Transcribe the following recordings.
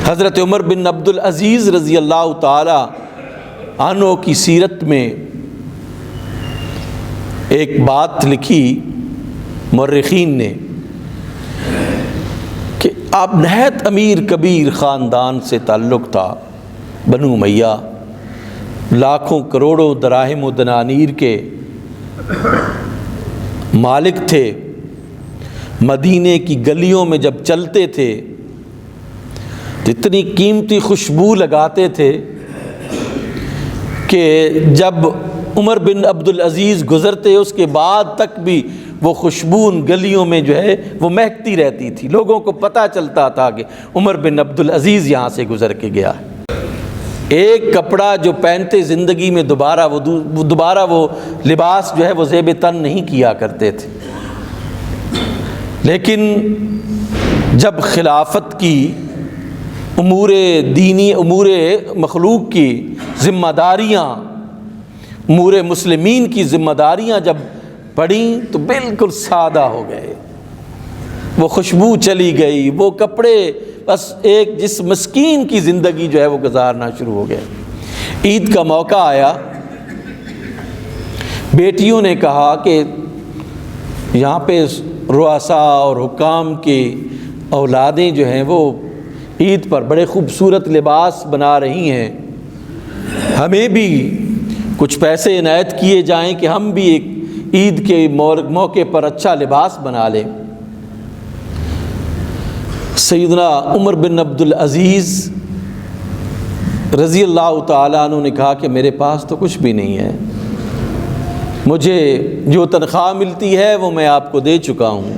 حضرت عمر بن عبد العزیز رضی اللہ تعالی عنہ کی سیرت میں ایک بات لکھی مورخین نے کہ آپ نہایت امیر کبیر خاندان سے تعلق تھا، بنو امیہ، لاکھوں کروڑوں دراہم و دنانیر کے مالک تھے۔ مدینے کی گلیوں میں جب چلتے تھے تو اتنی قیمتی خوشبو لگاتے تھے کہ جب عمر بن عبد العزیز گزرتے اس کے بعد تک بھی وہ خوشبو ان گلیوں میں جو ہے وہ مہکتی رہتی تھی، لوگوں کو پتہ چلتا تھا کہ عمر بن عبد العزیز یہاں سے گزر کے گیا ہے۔ ایک کپڑا جو پہنتے زندگی میں دوبارہ وہ لباس جو ہے وہ زیب تن نہیں کیا کرتے تھے، لیکن جب خلافت کی امور دینی، امور مخلوق کی ذمہ داریاں، امور مسلمین کی ذمہ داریاں جب پڑیں تو بالکل سادہ ہو گئے، وہ خوشبو چلی گئی، وہ کپڑے بس ایک جس مسکین کی زندگی جو ہے وہ گزارنا شروع ہو گئے۔ عید کا موقع آیا، بیٹیوں نے کہا کہ یہاں پہ رؤساء اور حکام کی اولادیں جو ہیں وہ عید پر بڑے خوبصورت لباس بنا رہی ہیں، ہمیں بھی کچھ پیسے عنایت کیے جائیں کہ ہم بھی ایک عید کے موقع پر اچھا لباس بنا لیں۔ سیدنا عمر بن عبد العزیز رضی اللہ تعالیٰ عنہ نے کہا کہ میرے پاس تو کچھ بھی نہیں ہے، مجھے جو تنخواہ ملتی ہے وہ میں آپ کو دے چکا ہوں۔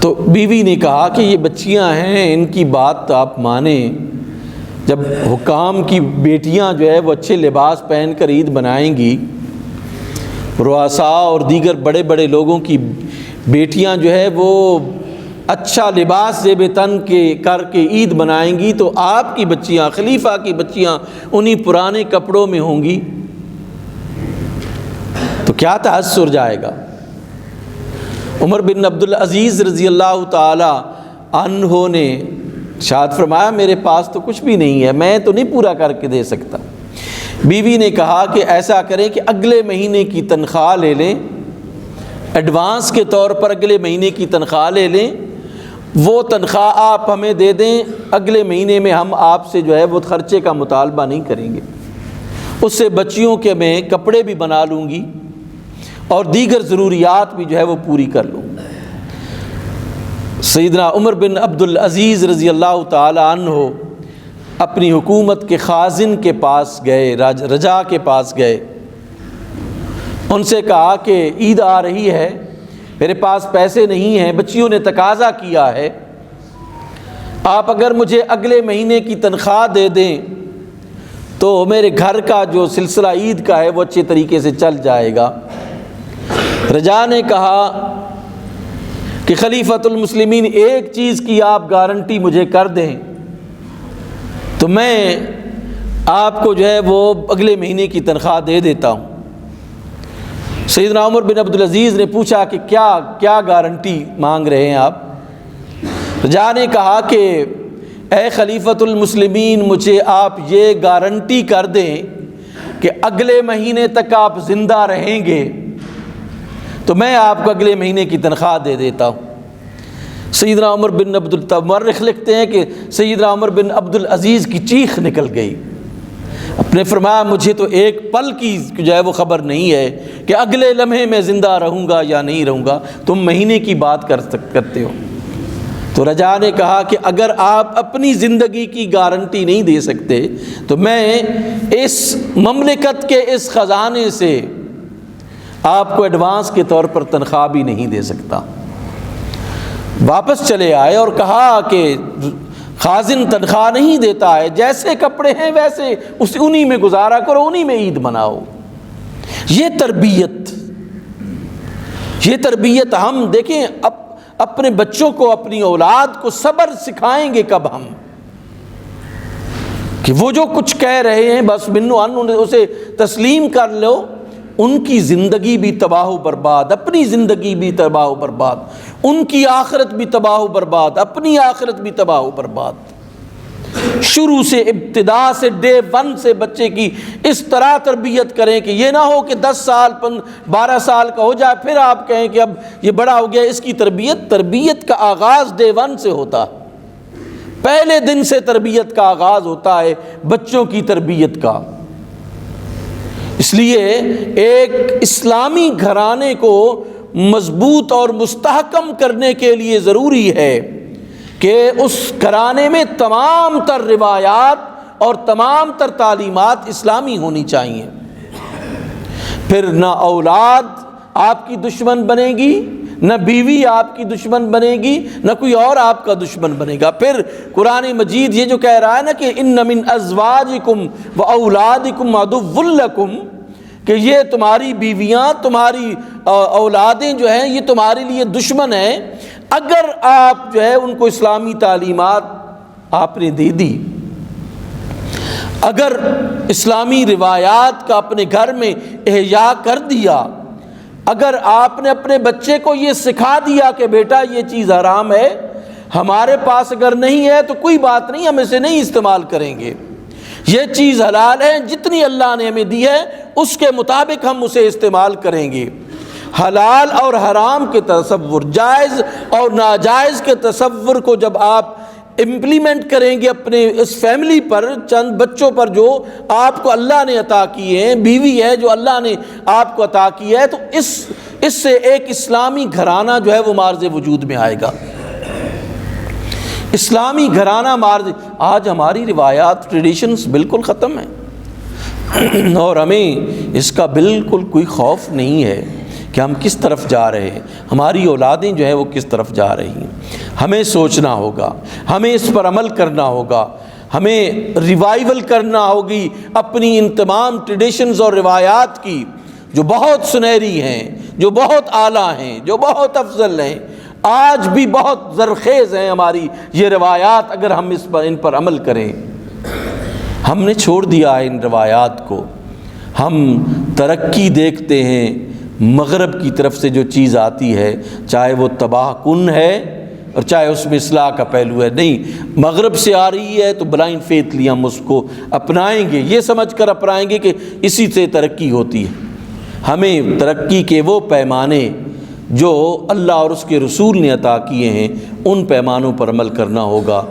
تو بیوی نے کہا کہ یہ بچیاں ہیں، ان کی بات آپ مانیں، جب حکام کی بیٹیاں جو ہے وہ اچھے لباس پہن کر عید منائیں گی، رؤساء اور دیگر بڑے بڑے لوگوں کی بیٹیاں جو ہے وہ اچھا لباس زیب تن کے کر کے عید منائیں گی، تو آپ کی بچیاں، خلیفہ کی بچیاں انہی پرانے کپڑوں میں ہوں گی تو کیا تاثر جائے گا۔ عمر بن عبد العزیز رضی اللہ تعالی عنہ نے ارشاد فرمایا میرے پاس تو کچھ بھی نہیں ہے، میں تو نہیں پورا کر کے دے سکتا۔ بیوی نے کہا کہ ایسا کریں کہ اگلے مہینے کی تنخواہ لے لیں، ایڈوانس کے طور پر اگلے مہینے کی تنخواہ لے لیں، وہ تنخواہ آپ ہمیں دے دیں، اگلے مہینے میں ہم آپ سے جو ہے وہ خرچے کا مطالبہ نہیں کریں گے، اس سے بچیوں کے میں کپڑے بھی بنا لوں گی اور دیگر ضروریات بھی جو ہے وہ پوری کر لوں گا۔ سیدنا عمر بن عبد العزیز رضی اللہ تعالی عنہ اپنی حکومت کے خازن کے پاس گئے، رجا کے پاس گئے، ان سے کہا کہ عید آ رہی ہے، میرے پاس پیسے نہیں ہیں، بچیوں نے تقاضا کیا ہے، آپ اگر مجھے اگلے مہینے کی تنخواہ دے دیں تو میرے گھر کا جو سلسلہ عید کا ہے وہ اچھے طریقے سے چل جائے گا۔ رجا نے کہا کہ خلیفۃ المسلمین ایک چیز کی آپ گارنٹی مجھے کر دیں تو میں آپ کو جو ہے وہ اگلے مہینے کی تنخواہ دے دیتا ہوں۔ سیدنا عمر بن عبد العزیز نے پوچھا کہ کیا گارنٹی مانگ رہے ہیں آپ؟ رجا نے کہا کہ اے خلیفۃ المسلمین مجھے آپ یہ گارنٹی کر دیں کہ اگلے مہینے تک آپ زندہ رہیں گے تو میں آپ کو اگلے مہینے کی تنخواہ دے دیتا ہوں۔ سیدنا عمر بن مورخ لکھتے ہیں کہ سیدنا عمر بن عبد العزیز کی چیخ نکل گئی، اپنے فرمایا مجھے تو ایک پل کی جو ہے وہ خبر نہیں ہے کہ اگلے لمحے میں زندہ رہوں گا یا نہیں رہوں گا، تم مہینے کی بات کرتے ہو۔ تو رجا نے کہا کہ اگر آپ اپنی زندگی کی گارنٹی نہیں دے سکتے تو میں اس مملکت کے اس خزانے سے آپ کو ایڈوانس کے طور پر تنخواہ بھی نہیں دے سکتا۔ واپس چلے آئے اور کہا کہ خازن تنخواہ نہیں دیتا ہے، جیسے کپڑے ہیں ویسے انہی میں گزارا کرو، انہی میں عید مناؤ۔ یہ تربیت ہم دیکھیں اپنے بچوں کو، اپنی اولاد کو صبر سکھائیں گے کب ہم، کہ وہ جو کچھ کہہ رہے ہیں بس منو ان اسے تسلیم کر لو، ان کی زندگی بھی تباہ و برباد، اپنی زندگی بھی تباہ و برباد، ان کی آخرت بھی تباہ و برباد، اپنی آخرت بھی تباہ و برباد۔ شروع سے، ابتدا سے، ڈے 1 سے بچے کی اس طرح تربیت کریں کہ یہ نہ ہو کہ 10 سال 12 سال کا ہو جائے پھر آپ کہیں کہ اب یہ بڑا ہو گیا۔ اس کی تربیت کا آغاز ڈے 1 سے ہوتا ہے، پہلے دن سے تربیت کا آغاز ہوتا ہے بچوں کی تربیت کا۔ اس لیے ایک اسلامی گھرانے کو مضبوط اور مستحکم کرنے کے لیے ضروری ہے کہ اس گھرانے میں تمام تر روایات اور تمام تر تعلیمات اسلامی ہونی چاہیے۔ پھر نہ اولاد آپ کی دشمن بنے گی، نہ بیوی آپ کی دشمن بنے گی، نہ کوئی اور آپ کا دشمن بنے گا۔ پھر قرآن مجید یہ جو کہہ رہا ہے نا کہ ان من ازواجکم و اولادکم عدو لکم، کہ یہ تمہاری بیویاں، تمہاری اولادیں جو ہیں یہ تمہارے لیے دشمن ہیں، اگر آپ جو ہے ان کو اسلامی تعلیمات آپ نے دے دی، اگر اسلامی روایات کا اپنے گھر میں احیاء کر دیا، اگر آپ نے اپنے بچے کو یہ سکھا دیا کہ بیٹا یہ چیز حرام ہے، ہمارے پاس اگر نہیں ہے تو کوئی بات نہیں، ہم اسے نہیں استعمال کریں گے، یہ چیز حلال ہے، جتنی اللہ نے ہمیں دی ہے اس کے مطابق ہم اسے استعمال کریں گے۔ حلال اور حرام کے تصور، جائز اور ناجائز کے تصور کو جب آپ امپلیمنٹ کریں گے اپنے اس فیملی پر، چند بچوں پر جو آپ کو اللہ نے عطا کیے ہیں، بیوی ہے جو اللہ نے آپ کو عطا کیا ہے، تو اس سے ایک اسلامی گھرانہ جو ہے وہ مارز وجود میں آئے گا۔ اسلامی گھرانہ مارز، آج ہماری روایات، ٹریڈیشنز بالکل ختم ہیں، اور ہمیں اس کا بالکل کوئی خوف نہیں ہے کہ ہم کس طرف جا رہے ہیں، ہماری اولادیں جو ہیں وہ کس طرف جا رہی ہیں۔ ہمیں سوچنا ہوگا، ہمیں اس پر عمل کرنا ہوگا، ہمیں ریوائیول کرنا ہوگی اپنی ان تمام ٹریڈیشنز اور روایات کی جو بہت سنہری ہیں، جو بہت اعلیٰ ہیں، جو بہت افضل ہیں، آج بھی بہت زرخیز ہیں ہماری یہ روایات، اگر ہم ان پر عمل کریں۔ ہم نے چھوڑ دیا ہے ان روایات کو، ہم ترقی دیکھتے ہیں، مغرب کی طرف سے جو چیز آتی ہے چاہے وہ تباہ کن ہے اور چاہے اس میں اصلاح کا پہلو ہے، نہیں، مغرب سے آ رہی ہے تو بلائنڈ فیتھلی ہم اس کو اپنائیں گے، یہ سمجھ کر اپنائیں گے کہ اسی سے ترقی ہوتی ہے۔ ہمیں ترقی کے وہ پیمانے جو اللہ اور اس کے رسول نے عطا کیے ہیں ان پیمانوں پر عمل کرنا ہوگا۔